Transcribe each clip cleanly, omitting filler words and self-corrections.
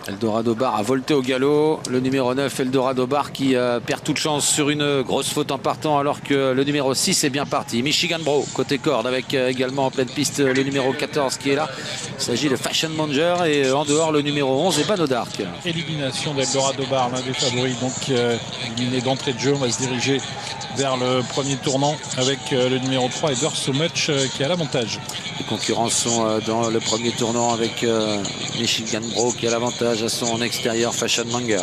Eldorado Bar a volté au galop. Le numéro 9, Eldorado Bar, qui perd toute chance sur une grosse faute en partant, alors que le numéro 6 est bien parti. Michigan Bro, côté corde, avec également en pleine piste le numéro 14 qui est là. Il s'agit de Fashion Monger et en dehors le numéro 11 et Bano Dark. Élimination d'Eldorado Bar, l'un des favoris, donc éliminé d'entrée de jeu. On va se diriger vers le premier tournant avec le numéro 3, Ever So Much, qui a l'avantage. Les concurrents sont dans le premier tournant avec Michigan Bro qui a l'avantage à son extérieur, Fashion Monger.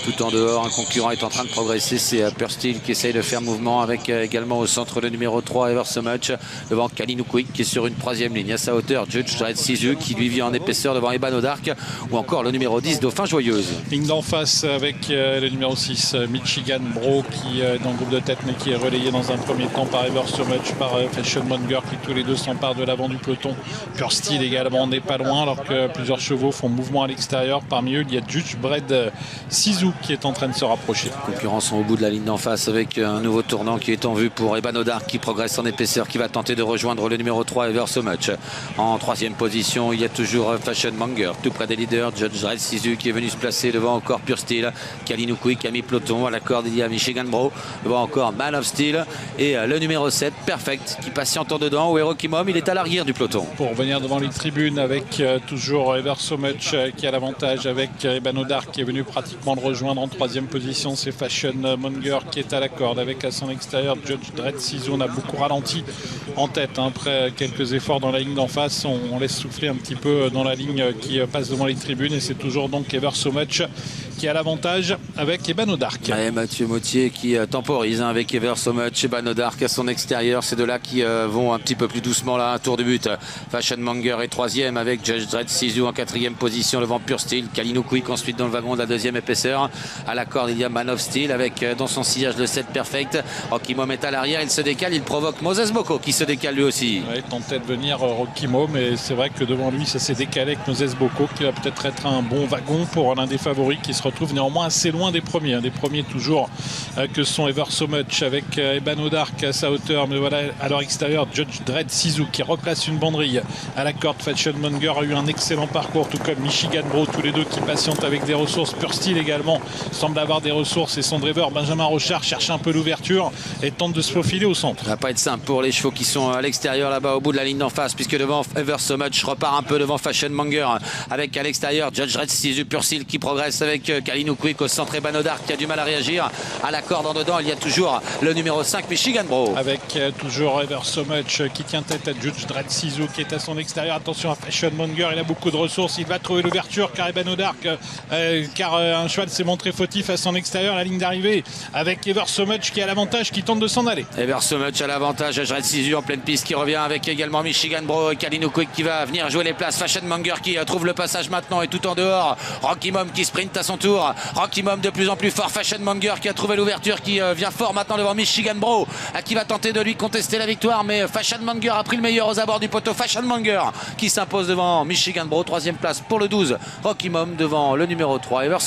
Tout en dehors, un concurrent est en train de progresser, c'est Pursteel qui essaye de faire mouvement avec également au centre le numéro 3, Ever So Much, devant Kalinu Quick qui est sur une troisième ligne. À sa hauteur, Judge Dredd Sisu qui lui vient en épaisseur devant Ebano Dark, ou encore le numéro 10, Dauphin Joyeuse. Ligne d'en face avec le numéro 6, Michigan Bro, qui est dans le groupe de tête, mais qui est relayé dans un premier temps par Ever So Much, par Fashion Monger, qui tous les deux s'emparent de l'avant du peloton. Pursteel également n'est pas loin, alors que plusieurs chevaux font mouvement à l'extérieur. Parmi eux, il y a Judge Dredd Sisu qui est en train de se rapprocher. Les concurrents sont au bout de la ligne d'en face avec un nouveau tournant qui est en vue pour Ebano Dark, qui progresse en épaisseur, qui va tenter de rejoindre le numéro 3, Ever So Much. En troisième position, il y a toujours Fashion Monger, tout près des leaders. Judge Dredd Sisu qui est venu se placer devant encore Pursteel. Kalinu Quick a mis peloton. À la corde, il y a Michigan Bro, devant encore Man of Steel. Et le numéro 7, Perfect, qui patiente en dedans. Où est Rocky Mom, il est à l'arrière du peloton. Pour venir devant les tribunes avec toujours Ever So Much qui a l'avantage, avec Ebano Dark qui est venu pratiquement le rejoindre en troisième position. C'est Fashion Monger qui est à la corde avec à son extérieur Judge Dredd Sisu. On a beaucoup ralenti en tête après quelques efforts dans la ligne d'en face. On laisse souffler un petit peu dans la ligne qui passe devant les tribunes, et c'est toujours donc Ever So Much qui a l'avantage avec Ebano Dark. Et Mathieu Mottier qui temporise avec Ever So Much et Ebano Dark à son extérieur. C'est de là qui vont un petit peu plus doucement là, un tour de but. Fashion Monger est troisième avec Judge Dredd Sisu en quatrième position devant Pursteel. Kalinu Quick ensuite dans le wagon de la deuxième épaisseur. À la corde, il y a Man of Steel avec dans son sillage le 7 Perfect. Rocky Mom est à l'arrière, il se décale, il provoque Moses Boko qui se décale lui aussi. Ouais, il tentait de venir Rocky Mom, mais c'est vrai que devant lui ça s'est décalé avec Moses Boko, qui va peut-être être un bon wagon pour l'un des favoris, qui se retrouve néanmoins assez loin des premiers. Des premiers toujours que sont Ever So Much avec Ebano Dark à sa hauteur, mais voilà à leur extérieur Judge Dredd Sisu qui replace une banderille à la corde. Fashion Monger a eu un excellent parcours, tout comme Michigan Bro, tous les deux qui patientent avec des ressources. Pursteel également semble avoir des ressources, et son driver Benjamin Rochard cherche un peu l'ouverture et tente de se faufiler au centre. Ça va pas être simple pour les chevaux qui sont à l'extérieur là-bas au bout de la ligne d'en face, puisque devant Ever So Much repart un peu devant Fashion Monger avec à l'extérieur Judge Dredd Sisu. Pursteel qui progresse avec Kalinu Quick au centre, Ebano Dark qui a du mal à réagir. À la corde en dedans, il y a toujours le numéro 5 Michigan Bro. Avec toujours Ever So Much qui tient tête à Judge Dredd Sisu qui est à son extérieur. Attention à Fashion Monger, il a beaucoup de ressources, il va trouver l'ouverture car Ebano Dark, car un cheval s'est montré fautif à son extérieur. La ligne d'arrivée avec Ever So Much qui a l'avantage, qui tente de s'en aller. Ever So Much à l'avantage, Dredd Sisu en pleine piste qui revient avec également Michigan Bro et Kalinu Quick qui va venir jouer les places. Fashion Monger qui trouve le passage maintenant et tout en dehors. Rocky Mom qui sprint à son tour. Rocky Mom de plus en plus fort. Fashion Monger qui a trouvé l'ouverture, qui vient fort maintenant devant Michigan Bro qui va tenter de lui contester la victoire, mais Fashion Monger a pris le meilleur aux abords du poteau. Fashion Monger qui s'impose devant Michigan Bro. Troisième place pour le 12 Rocky Mom devant le numéro 3 Ever So